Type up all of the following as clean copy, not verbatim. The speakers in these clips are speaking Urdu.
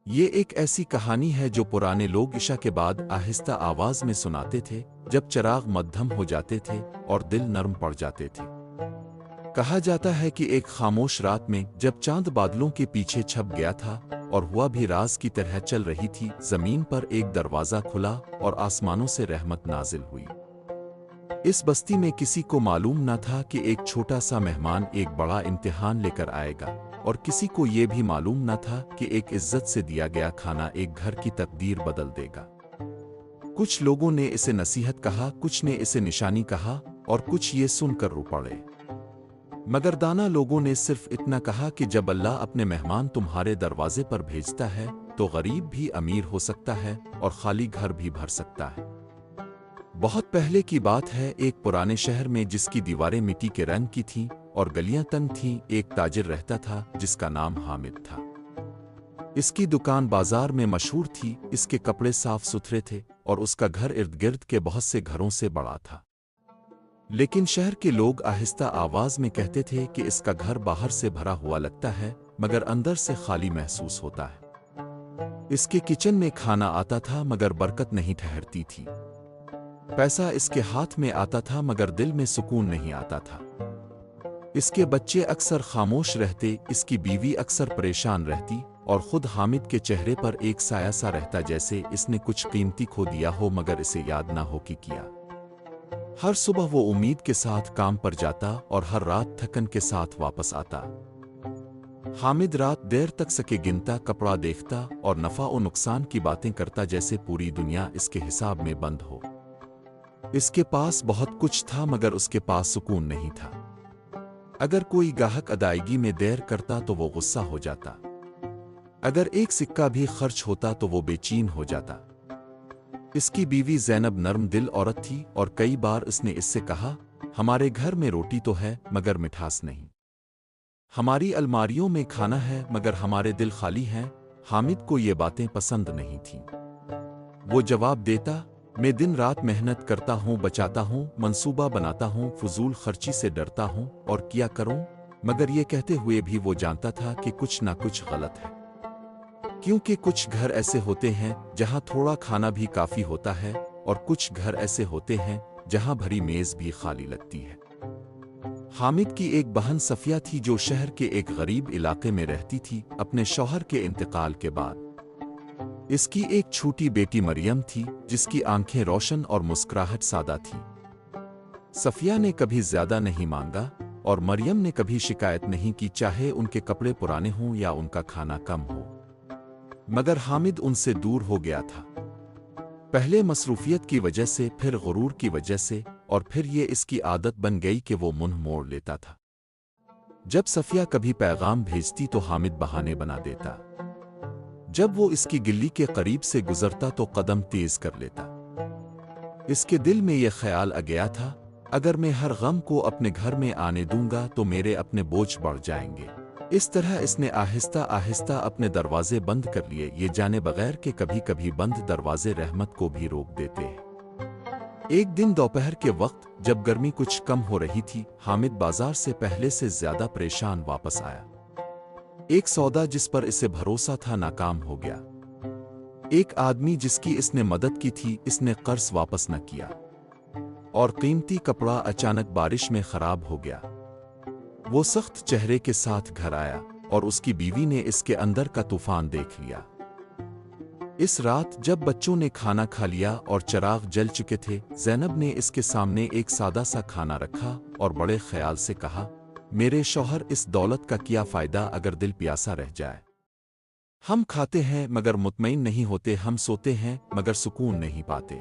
یہ ایک ایسی کہانی ہے جو پرانے لوگ عشاء کے بعد آہستہ آواز میں سناتے تھے جب چراغ مدھم ہو جاتے تھے اور دل نرم پڑ جاتے تھے۔ کہا جاتا ہے کہ ایک خاموش رات میں جب چاند بادلوں کے پیچھے چھپ گیا تھا اور ہوا بھی راز کی طرح چل رہی تھی، زمین پر ایک دروازہ کھلا اور آسمانوں سے رحمت نازل ہوئی۔ اس بستی میں کسی کو معلوم نہ تھا کہ ایک چھوٹا سا مہمان ایک بڑا امتحان لے کر آئے گا، اور کسی کو یہ بھی معلوم نہ تھا کہ ایک عزت سے دیا گیا کھانا ایک گھر کی تقدیر بدل دے گا۔ کچھ لوگوں نے اسے نصیحت کہا، کچھ نے اسے نشانی کہا، اور کچھ یہ سن کر رو پڑے۔ مگر دانا لوگوں نے صرف اتنا کہا کہ جب اللہ اپنے مہمان تمہارے دروازے پر بھیجتا ہے تو غریب بھی امیر ہو سکتا ہے اور خالی گھر بھی بھر سکتا ہے۔ بہت پہلے کی بات ہے، ایک پرانے شہر میں جس کی دیواریں مٹی کے رنگ کی تھیں اور گلیاں تنگ تھیں، ایک تاجر رہتا تھا جس کا نام حامد تھا۔ اس کی دکان بازار میں مشہور تھی، اس کے کپڑے صاف ستھرے تھے اور اس کا گھر ارد گرد کے بہت سے گھروں سے بڑا تھا۔ لیکن شہر کے لوگ آہستہ آواز میں کہتے تھے کہ اس کا گھر باہر سے بھرا ہوا لگتا ہے مگر اندر سے خالی محسوس ہوتا ہے۔ اس کے کچن میں کھانا آتا تھا مگر برکت نہیں ٹھہرتی تھی۔ پیسہ اس کے ہاتھ میں آتا تھا مگر دل میں سکون نہیں آتا تھا۔ اس کے بچے اکثر خاموش رہتے، اس کی بیوی اکثر پریشان رہتی، اور خود حامد کے چہرے پر ایک سایہ سا رہتا جیسے اس نے کچھ قیمتی کھو دیا ہو مگر اسے یاد نہ ہو کہ کیا۔ ہر صبح وہ امید کے ساتھ کام پر جاتا اور ہر رات تھکن کے ساتھ واپس آتا۔ حامد رات دیر تک سکے گنتا، کپڑا دیکھتا اور نفع و نقصان کی باتیں کرتا جیسے پوری دنیا اس کے حساب میں بند ہو۔ اس کے پاس بہت کچھ تھا مگر اس کے پاس سکون نہیں تھا۔ اگر کوئی گاہک ادائیگی میں دیر کرتا تو وہ غصہ ہو جاتا، اگر ایک سکہ بھی خرچ ہوتا تو وہ بے چین ہو جاتا۔ اس کی بیوی زینب نرم دل عورت تھی اور کئی بار اس نے اس سے کہا، ہمارے گھر میں روٹی تو ہے مگر مٹھاس نہیں، ہماری الماریوں میں کھانا ہے مگر ہمارے دل خالی ہیں۔ حامد کو یہ باتیں پسند نہیں تھیں۔ وہ جواب دیتا، میں دن رات محنت کرتا ہوں، بچاتا ہوں، منصوبہ بناتا ہوں، فضول خرچی سے ڈرتا ہوں اور کیا کروں، مگر یہ کہتے ہوئے بھی وہ جانتا تھا کہ کچھ نہ کچھ غلط ہے، کیونکہ کچھ گھر ایسے ہوتے ہیں جہاں تھوڑا کھانا بھی کافی ہوتا ہے اور کچھ گھر ایسے ہوتے ہیں جہاں بھری میز بھی خالی لگتی ہے۔ حامد کی ایک بہن صفیہ تھی جو شہر کے ایک غریب علاقے میں رہتی تھی اپنے شوہر کے انتقال کے بعد۔ اس کی ایک چھوٹی بیٹی مریم تھی جس کی آنکھیں روشن اور مسکراہٹ سادہ تھی۔ صفیہ نے کبھی زیادہ نہیں مانگا اور مریم نے کبھی شکایت نہیں کی، چاہے ان کے کپڑے پرانے ہوں یا ان کا کھانا کم ہو۔ مگر حامد ان سے دور ہو گیا تھا، پہلے مصروفیت کی وجہ سے، پھر غرور کی وجہ سے، اور پھر یہ اس کی عادت بن گئی کہ وہ منہ موڑ لیتا تھا۔ جب صفیہ کبھی پیغام بھیجتی تو حامد بہانے بنا دیتا، جب وہ اس کی گلی کے قریب سے گزرتا تو قدم تیز کر لیتا۔ اس کے دل میں یہ خیال آ گیا تھا، اگر میں ہر غم کو اپنے گھر میں آنے دوں گا تو میرے اپنے بوجھ بڑھ جائیں گے۔ اس طرح اس نے آہستہ آہستہ اپنے دروازے بند کر لیے، یہ جانے بغیر کہ کبھی کبھی بند دروازے رحمت کو بھی روک دیتے ہیں۔ ایک دن دوپہر کے وقت جب گرمی کچھ کم ہو رہی تھی، حامد بازار سے پہلے سے زیادہ پریشان واپس آیا۔ ایک سودا جس پر اسے بھروسہ تھا ناکام ہو گیا۔ ایک آدمی جس کی اس نے مدد کی تھی، اس نے قرض واپس نہ کیا، اور قیمتی کپڑا اچانک بارش میں خراب ہو گیا۔ وہ سخت چہرے کے ساتھ گھر آیا اور اس کی بیوی نے اس کے اندر کا طوفان دیکھ لیا۔ اس رات جب بچوں نے کھانا کھا لیا اور چراغ جل چکے تھے، زینب نے اس کے سامنے ایک سادہ سا کھانا رکھا اور بڑے خیال سے کہا، میرے شوہر، اس دولت کا کیا فائدہ اگر دل پیاسا رہ جائے؟ ہم کھاتے ہیں مگر مطمئن نہیں ہوتے، ہم سوتے ہیں مگر سکون نہیں پاتے۔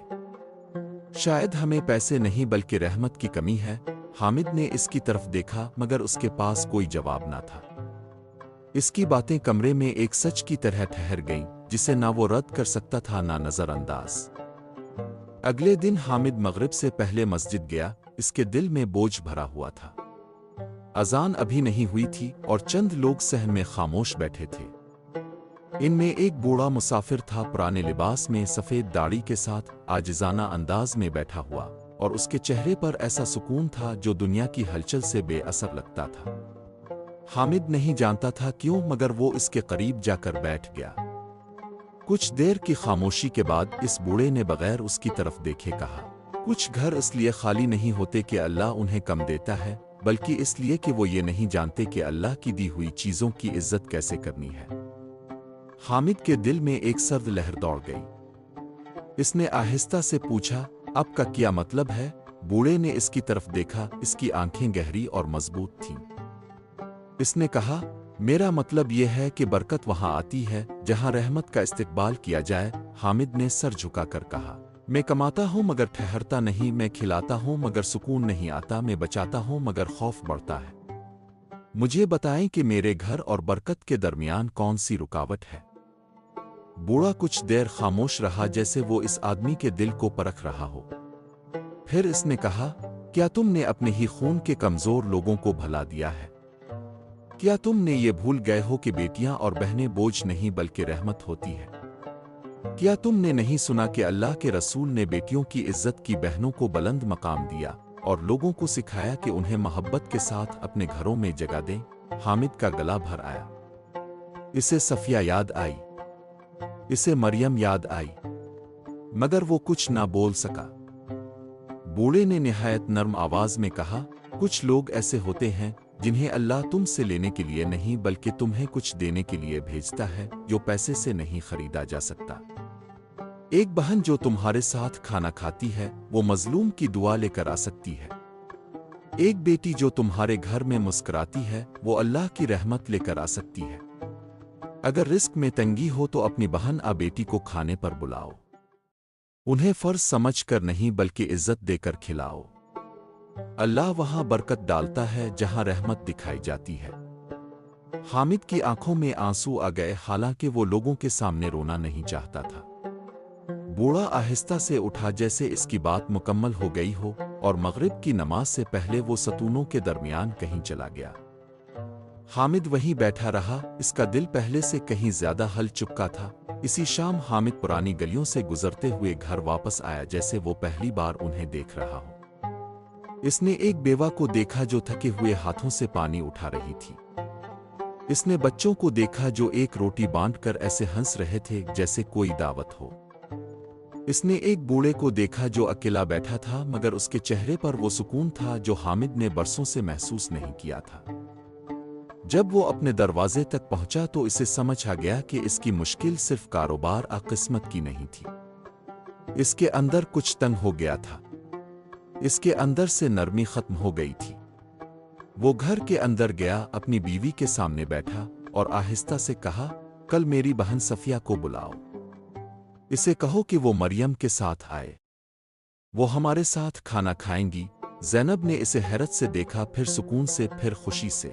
شاید ہمیں پیسے نہیں بلکہ رحمت کی کمی ہے۔ حامد نے اس کی طرف دیکھا مگر اس کے پاس کوئی جواب نہ تھا۔ اس کی باتیں کمرے میں ایک سچ کی طرح ٹھہر گئیں جسے نہ وہ رد کر سکتا تھا نہ نظر انداز۔ اگلے دن حامد مغرب سے پہلے مسجد گیا، اس کے دل میں بوجھ بھرا ہوا تھا۔ اذان ابھی نہیں ہوئی تھی اور چند لوگ صحن میں خاموش بیٹھے تھے۔ ان میں ایک بوڑھا مسافر تھا، پرانے لباس میں، سفید داڑھی کے ساتھ، عاجزانہ انداز میں بیٹھا ہوا، اور اس کے چہرے پر ایسا سکون تھا جو دنیا کی ہلچل سے بے اثر لگتا تھا۔ حامد نہیں جانتا تھا کیوں مگر وہ اس کے قریب جا کر بیٹھ گیا۔ کچھ دیر کی خاموشی کے بعد اس بوڑھے نے بغیر اس کی طرف دیکھے کہا، کچھ گھر اس لیے خالی نہیں ہوتے کہ اللہ انہیں کم دیتا ہے، بلکہ اس لیے کہ وہ یہ نہیں جانتے کہ اللہ کی دی ہوئی چیزوں کی عزت کیسے کرنی ہے۔ حامد کے دل میں ایک سرد لہر دوڑ گئی۔ اس نے آہستہ سے پوچھا، اب کا کیا مطلب ہے؟ بوڑھے نے اس کی طرف دیکھا، اس کی آنکھیں گہری اور مضبوط تھیں۔ اس نے کہا، میرا مطلب یہ ہے کہ برکت وہاں آتی ہے جہاں رحمت کا استقبال کیا جائے۔ حامد نے سر جھکا کر کہا، میں کماتا ہوں مگر ٹھہرتا نہیں، میں کھلاتا ہوں مگر سکون نہیں آتا، میں بچاتا ہوں مگر خوف بڑھتا ہے۔ مجھے بتائیں کہ میرے گھر اور برکت کے درمیان کون سی رکاوٹ ہے؟ بوڑھا کچھ دیر خاموش رہا، جیسے وہ اس آدمی کے دل کو پرکھ رہا ہو۔ پھر اس نے کہا، کیا تم نے اپنے ہی خون کے کمزور لوگوں کو بھلا دیا ہے؟ کیا تم نے یہ بھول گئے ہو کہ بیٹیاں اور بہنیں بوجھ نہیں بلکہ رحمت ہوتی ہے؟ کیا تم نے نہیں سنا کہ اللہ کے رسول نے بیٹیوں کی عزت کی، بہنوں کو بلند مقام دیا اور لوگوں کو سکھایا کہ انہیں محبت کے ساتھ اپنے گھروں میں جگہ دیں؟ حامد کا گلا بھر آیا۔ اسے صفیہ یاد آئی، اسے مریم یاد آئی، مگر وہ کچھ نہ بول سکا۔ بوڑھے نے نہایت نرم آواز میں کہا، کچھ لوگ ایسے ہوتے ہیں جنہیں اللہ تم سے لینے کے لیے نہیں بلکہ تمہیں کچھ دینے کے لیے بھیجتا ہے جو پیسے سے نہیں خریدا جا سکتا۔ ایک بہن جو تمہارے ساتھ کھانا کھاتی ہے وہ مظلوم کی دعا لے کر آ سکتی ہے۔ ایک بیٹی جو تمہارے گھر میں مسکراتی ہے وہ اللہ کی رحمت لے کر آ سکتی ہے۔ اگر رزق میں تنگی ہو تو اپنی بہن بیٹی کو کھانے پر بلاؤ، انہیں فرض سمجھ کر نہیں بلکہ عزت دے کر کھلاؤ۔ اللہ وہاں برکت ڈالتا ہے جہاں رحمت دکھائی جاتی ہے۔ حامد کی آنکھوں میں آنسو آ گئے، حالانکہ وہ لوگوں کے سامنے رونا نہیں چاہتا تھا۔ بوڑھا آہستہ سے اٹھا جیسے اس کی بات مکمل ہو گئی ہو، اور مغرب کی نماز سے پہلے وہ ستونوں کے درمیان کہیں چلا گیا۔ حامد وہیں بیٹھا رہا، اس کا دل پہلے سے کہیں زیادہ ہل چکا تھا۔ اسی شام حامد پرانی گلیوں سے گزرتے ہوئے گھر واپس آیا جیسے وہ پہلی بار انہیں دیکھ رہا ہو۔ اس نے ایک بیوہ کو دیکھا جو تھکے ہوئے ہاتھوں سے پانی اٹھا رہی تھی۔ اس نے بچوں کو دیکھا جو ایک روٹی بانٹ کر ایسے ہنس رہے تھے جیسے کوئی دعوت ہو۔ اس نے ایک بوڑھے کو دیکھا جو اکیلا بیٹھا تھا، مگر اس کے چہرے پر وہ سکون تھا جو حامد نے برسوں سے محسوس نہیں کیا تھا۔ جب وہ اپنے دروازے تک پہنچا تو اسے سمجھ آ گیا کہ اس کی مشکل صرف کاروبار قسمت کی نہیں تھی۔ اس کے اندر کچھ تنگ ہو گیا تھا، اس کے اندر سے نرمی ختم ہو گئی تھی۔ وہ گھر کے اندر گیا، اپنی بیوی کے سامنے بیٹھا اور آہستہ سے کہا، کل میری بہن صفیہ کو بلاؤ، اسے کہو کہ وہ مریم کے ساتھ آئے، وہ ہمارے ساتھ کھانا کھائیں گی۔ زینب نے اسے حیرت سے دیکھا، پھر سکون سے، پھر خوشی سے۔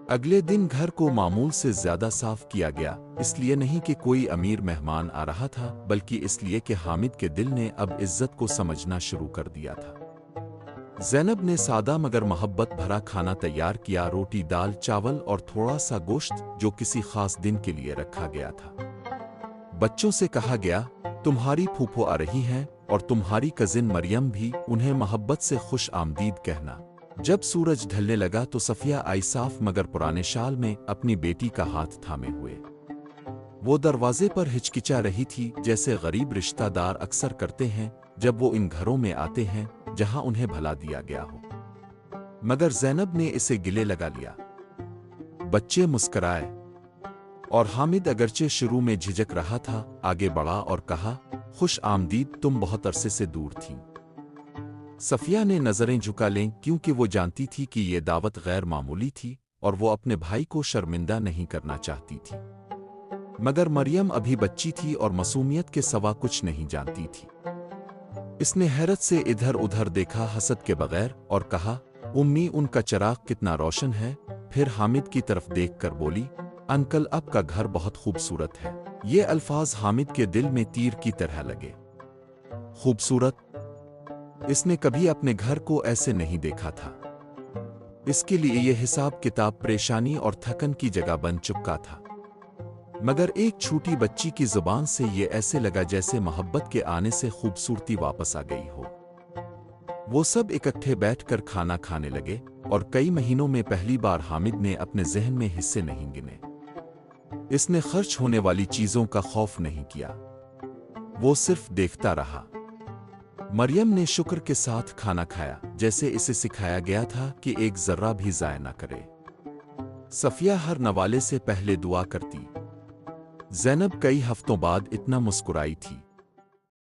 اگلے دن گھر کو معمول سے زیادہ صاف کیا گیا، اس لیے نہیں کہ کوئی امیر مہمان آ رہا تھا بلکہ اس لیے کہ حامد کے دل نے اب عزت کو سمجھنا شروع کر دیا تھا۔ زینب نے سادہ مگر محبت بھرا کھانا تیار کیا، روٹی، دال، چاول اور تھوڑا سا گوشت جو کسی خاص دن کے لیے رکھا گیا تھا۔ بچوں سے کہا گیا، تمہاری پھوپھو آ رہی ہیں اور تمہاری کزن مریم بھی، انہیں محبت سے خوش آمدید کہنا۔ جب سورج ڈھلنے لگا تو صفیہ آئی، صاف مگر پرانے شال میں، اپنی بیٹی کا ہاتھ تھامے ہوئے۔ وہ دروازے پر ہچکچا رہی تھی، جیسے غریب رشتہ دار اکثر کرتے ہیں جب وہ ان گھروں میں آتے ہیں جہاں انہیں بھلا دیا گیا ہو۔ مگر زینب نے اسے گلے لگا لیا۔ بچے مسکرائے، اور حامد اگرچہ شروع میں جھجک رہا تھا، آگے بڑھا اور کہا، خوش آمدید، تم بہت عرصے سے دور تھیں۔ صفیہ نے نظریں جھکا لیں کیونکہ وہ جانتی تھی کہ یہ دعوت غیر معمولی تھی اور وہ اپنے بھائی کو شرمندہ نہیں کرنا چاہتی تھی۔ مگر مریم ابھی بچی تھی اور معصومیت کے سوا کچھ نہیں جانتی تھی۔ اس نے حیرت سے ادھر ادھر دیکھا حسد کے بغیر اور کہا، امی، ان کا چراغ کتنا روشن ہے۔ پھر حامد کی طرف دیکھ کر بولی، انکل، آپ کا گھر بہت خوبصورت ہے۔ یہ الفاظ حامد کے دل میں تیر کی طرح لگے۔ خوبصورت؟ اس نے کبھی اپنے گھر کو ایسے نہیں دیکھا تھا۔ اس کے لیے یہ حساب کتاب پریشانی اور تھکن کی جگہ بن چکا تھا۔ مگر ایک چھوٹی بچی کی زبان سے یہ ایسے لگا جیسے محبت کے آنے سے خوبصورتی واپس آ گئی ہو۔ وہ سب اکٹھے بیٹھ کر کھانا کھانے لگے، اور کئی مہینوں میں پہلی بار حامد نے اپنے ذہن میں حصے نہیں گنے۔ اس نے خرچ ہونے والی چیزوں کا خوف نہیں کیا، وہ صرف دیکھتا رہا۔ مریم نے شکر کے ساتھ کھانا کھایا، جیسے اسے سکھایا گیا تھا کہ ایک ذرہ بھی ضائع نہ کرے۔ صفیہ ہر نوالے سے پہلے دعا کرتی۔ زینب کئی ہفتوں بعد اتنا مسکرائی تھی۔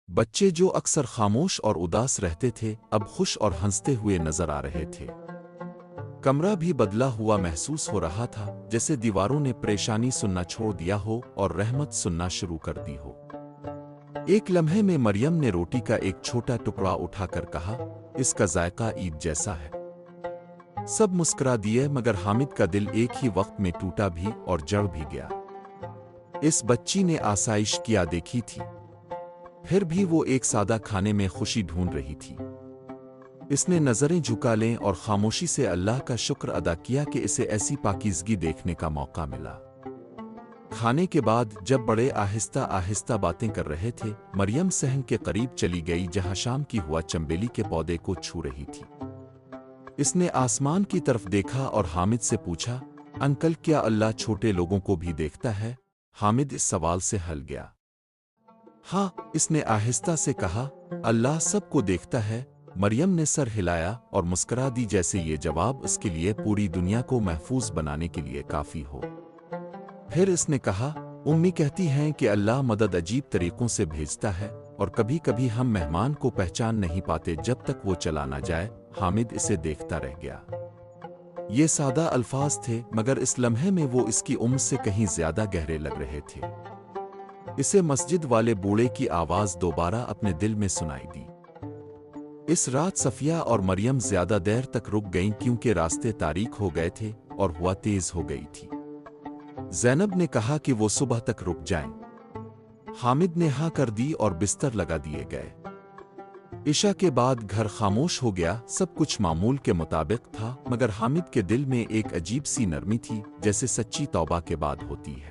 بچے جو اکثر خاموش اور اداس رہتے تھے اب خوش اور ہنستے ہوئے نظر آ رہے تھے۔ کمرہ بھی بدلا ہوا محسوس ہو رہا تھا، جیسے دیواروں نے پریشانی سننا چھوڑ دیا ہو اور رحمت سننا شروع کر دی ہو۔ ایک لمحے میں مریم نے روٹی کا ایک چھوٹا ٹکڑا اٹھا کر کہا، اس کا ذائقہ عید جیسا ہے۔ سب مسکرا دیے، مگر حامد کا دل ایک ہی وقت میں ٹوٹا بھی اور جڑ بھی گیا۔ اس بچی نے آسائش کیا دیکھی تھی، پھر بھی وہ ایک سادہ کھانے میں خوشی ڈھونڈ رہی تھی۔ اس نے نظریں جھکا لیں اور خاموشی سے اللہ کا شکر ادا کیا کہ اسے ایسی پاکیزگی دیکھنے کا موقع ملا۔ کھانے کے بعد جب بڑے آہستہ آہستہ باتیں کر رہے تھے، مریم صحن کے قریب چلی گئی جہاں شام کی ہوا چنبیلی کے پودے کو چھو رہی تھی۔ اس نے آسمان کی طرف دیکھا اور حامد سے پوچھا، انکل کیا اللہ چھوٹے لوگوں کو بھی دیکھتا ہے؟ حامد اس سوال سے ہل گیا۔ ہاں، اس نے آہستہ سے کہا، اللہ سب کو دیکھتا ہے۔ مریم نے سر ہلایا اور مسکرا دی، جیسے یہ جواب اس کے لیے پوری دنیا کو محفوظ بنانے کے لیے کافی ہو۔ پھر اس نے کہا، امی کہتی ہیں کہ اللہ مدد عجیب طریقوں سے بھیجتا ہے اور کبھی کبھی ہم مہمان کو پہچان نہیں پاتے جب تک وہ چلا نہ جائے۔ حامد اسے دیکھتا رہ گیا۔ یہ سادہ الفاظ تھے، مگر اس لمحے میں وہ اس کی عمر سے کہیں زیادہ گہرے لگ رہے تھے۔ اسے مسجد والے بوڑھے کی آواز دوبارہ اپنے دل میں سنائی دی۔ اس رات صفیہ اور مریم زیادہ دیر تک رک گئیں کیونکہ راستے تاریک ہو گئے تھے اور ہوا تیز ہو گئی تھی۔ زینب نے کہا کہ وہ صبح تک رک جائیں۔ حامد نے ہاں کر دی اور بستر لگا دیے گئے۔ عشاء کے بعد گھر خاموش ہو گیا، سب کچھ معمول کے مطابق تھا، مگر حامد کے دل میں ایک عجیب سی نرمی تھی، جیسے سچی توبہ کے بعد ہوتی ہے۔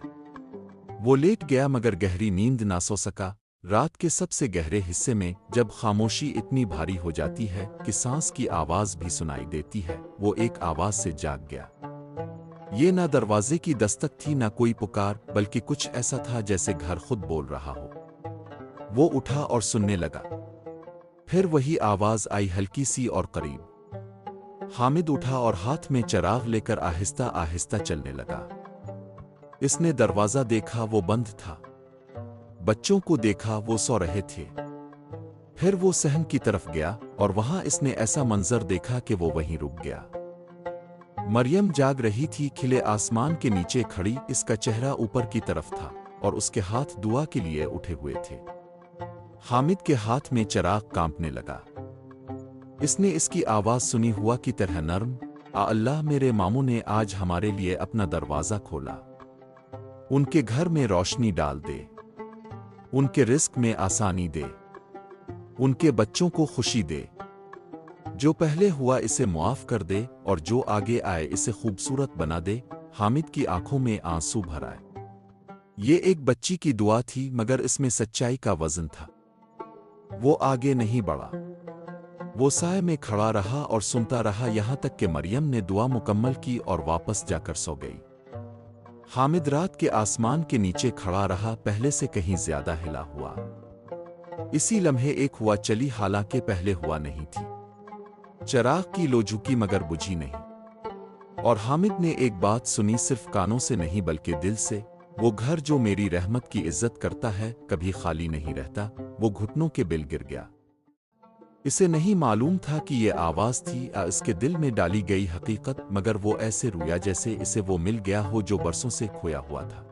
وہ لیٹ گیا مگر گہری نیند نہ سو سکا۔ رات کے سب سے گہرے حصے میں جب خاموشی اتنی بھاری ہو جاتی ہے کہ سانس کی آواز بھی سنائی دیتی ہے، وہ ایک آواز سے جاگ گیا۔ یہ نہ دروازے کی دستک تھی نہ کوئی پکار، بلکہ کچھ ایسا تھا جیسے گھر خود بول رہا ہو۔ وہ اٹھا اور سننے لگا۔ پھر وہی آواز آئی، ہلکی سی اور قریب۔ حامد اٹھا اور ہاتھ میں چراغ لے کر آہستہ آہستہ چلنے لگا۔ اس نے دروازہ دیکھا، وہ بند تھا۔ بچوں کو دیکھا، وہ سو رہے تھے۔ پھر وہ صحن کی طرف گیا اور وہاں اس نے ایسا منظر دیکھا کہ وہ وہیں رک گیا۔ مریم جاگ رہی تھی، کھلے آسمان کے نیچے کھڑی، اس کا چہرہ اوپر کی طرف تھا اور اس کے ہاتھ دعا کے لیے اٹھے ہوئے تھے۔ حامد کے ہاتھ میں چراغ کانپنے لگا۔ اس نے اس کی آواز سنی ہوا کی طرح نرم، آ اللہ میرے ماموں نے آج ہمارے لیے اپنا دروازہ کھولا۔ ان کے گھر میں روشنی ڈال دے، ان کے رزق میں آسانی دے، ان کے بچوں کو خوشی دے۔ جو پہلے ہوا اسے معاف کر دے اور جو آگے آئے اسے خوبصورت بنا دے۔ حامد کی آنکھوں میں آنسو بھر آئے۔ یہ ایک بچی کی دعا تھی، مگر اس میں سچائی کا وزن تھا۔ وہ آگے نہیں بڑھا، وہ سائے میں کھڑا رہا اور سنتا رہا یہاں تک کہ مریم نے دعا مکمل کی اور واپس جا کر سو گئی۔ حامد رات کے آسمان کے نیچے کھڑا رہا، پہلے سے کہیں زیادہ ہلا ہوا۔ اسی لمحے ایک ہوا چلی، حالانکہ پہلے ہوا نہیں تھی۔ چراغ کی لو جھکی مگر بجھی نہیں، اور حامد نے ایک بات سنی، صرف کانوں سے نہیں بلکہ دل سے، وہ گھر جو میری رحمت کی عزت کرتا ہے کبھی خالی نہیں رہتا۔ وہ گھٹنوں کے بل گر گیا۔ اسے نہیں معلوم تھا کہ یہ آواز تھی اس کے دل میں ڈالی گئی حقیقت، مگر وہ ایسے رویا جیسے اسے وہ مل گیا ہو جو برسوں سے کھویا ہوا تھا۔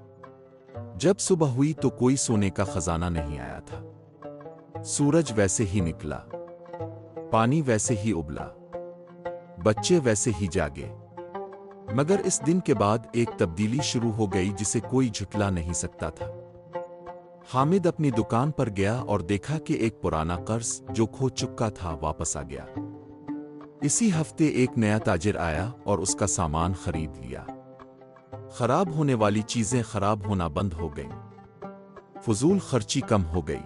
جب صبح ہوئی تو کوئی سونے کا خزانہ نہیں آیا تھا۔ سورج ویسے ہی نکلا، پانی ویسے ہی ابلا، بچے ویسے ہی جاگے، مگر اس دن کے بعد ایک تبدیلی شروع ہو گئی جسے کوئی جھٹلا نہیں سکتا تھا۔ حامد اپنی دکان پر گیا اور دیکھا کہ ایک پرانا قرض جو کھو چکا تھا واپس آ گیا۔ اسی ہفتے ایک نیا تاجر آیا اور اس کا سامان خرید لیا۔ خراب ہونے والی چیزیں خراب ہونا بند ہو گئیں، فضول خرچی کم ہو گئی،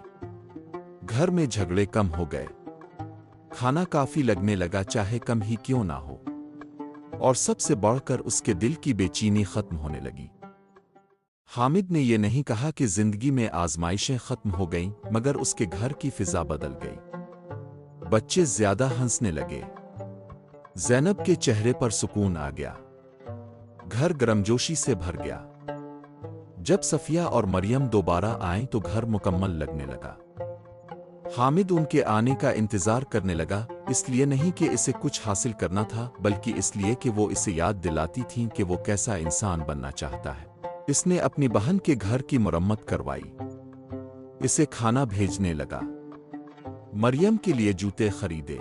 گھر میں جھگڑے کم ہو گئے، کھانا کافی لگنے لگا چاہے کم ہی کیوں نہ ہو، اور سب سے بڑھ کر اس کے دل کی بے چینی ختم ہونے لگی۔ حامد نے یہ نہیں کہا کہ زندگی میں آزمائشیں ختم ہو گئیں، مگر اس کے گھر کی فضا بدل گئی۔ بچے زیادہ ہنسنے لگے۔ زینب کے چہرے پر سکون آ گیا۔ گھر گرمجوشی سے بھر گیا۔ جب صفیہ اور مریم دوبارہ آئیں تو گھر مکمل لگنے لگا۔ حامد ان کے آنے کا انتظار کرنے لگا، اس لیے نہیں کہ اسے کچھ حاصل کرنا تھا، بلکہ اس لیے کہ وہ اسے یاد دلاتی تھیں کہ وہ کیسا انسان بننا چاہتا ہے۔ اس نے اپنی بہن کے گھر کی مرمت کروائی، اسے کھانا بھیجنے لگا، مریم کے لیے جوتے خریدے،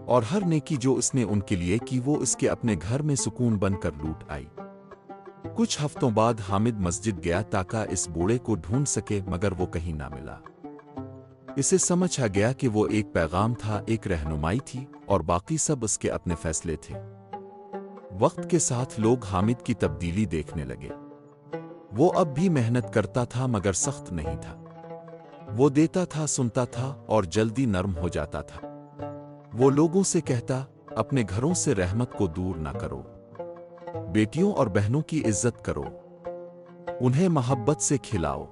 اور ہر نیکی جو اس نے ان کے لیے کی وہ اس کے اپنے گھر میں سکون بن کر لوٹ آئی۔ کچھ ہفتوں بعد حامد مسجد گیا تاکہ اس بوڑھے کو ڈھونڈ سکے، مگر وہ کہیں نہ ملا۔ اسے سمجھ آ گیا کہ وہ ایک پیغام تھا، ایک رہنمائی تھی، اور باقی سب اس کے اپنے فیصلے تھے۔ وقت کے ساتھ لوگ حامد کی تبدیلی دیکھنے لگے۔ وہ اب بھی محنت کرتا تھا مگر سخت نہیں تھا۔ وہ دیتا تھا، سنتا تھا، اور جلدی نرم ہو جاتا تھا۔ وہ لوگوں سے کہتا، اپنے گھروں سے رحمت کو دور نہ کرو، بیٹیوں اور بہنوں کی عزت کرو، انہیں محبت سے کھلاؤ۔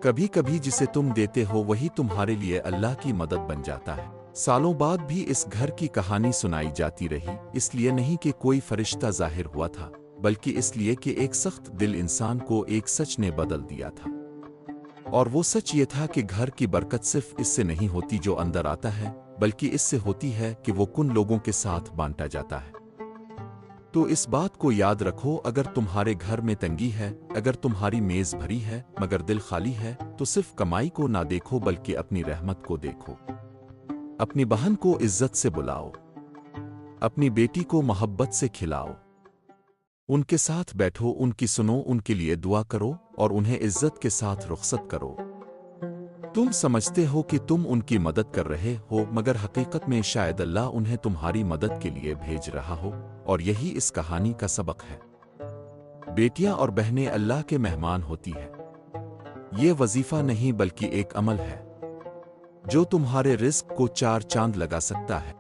کبھی کبھی جسے تم دیتے ہو وہی تمہارے لیے اللہ کی مدد بن جاتا ہے۔ سالوں بعد بھی اس گھر کی کہانی سنائی جاتی رہی، اس لیے نہیں کہ کوئی فرشتہ ظاہر ہوا تھا، بلکہ اس لیے کہ ایک سخت دل انسان کو ایک سچ نے بدل دیا تھا۔ اور وہ سچ یہ تھا کہ گھر کی برکت صرف اس سے نہیں ہوتی جو اندر آتا ہے، بلکہ اس سے ہوتی ہے کہ وہ کن لوگوں کے ساتھ بانٹا جاتا ہے۔ تو اس بات کو یاد رکھو، اگر تمہارے گھر میں تنگی ہے، اگر تمہاری میز بھری ہے مگر دل خالی ہے، تو صرف کمائی کو نہ دیکھو بلکہ اپنی رحمت کو دیکھو۔ اپنی بہن کو عزت سے بلاؤ، اپنی بیٹی کو محبت سے کھلاؤ، ان کے ساتھ بیٹھو، ان کی سنو، ان کے لیے دعا کرو، اور انہیں عزت کے ساتھ رخصت کرو۔ تم سمجھتے ہو کہ تم ان کی مدد کر رہے ہو، مگر حقیقت میں شاید اللہ انہیں تمہاری مدد کے لیے بھیج رہا ہو، اور یہی اس کہانی کا سبق ہے۔ بیٹیاں اور بہنیں اللہ کے مہمان ہوتی ہیں۔ یہ وظیفہ نہیں بلکہ ایک عمل ہے جو تمہارے رزق کو چار چاند لگا سکتا ہے۔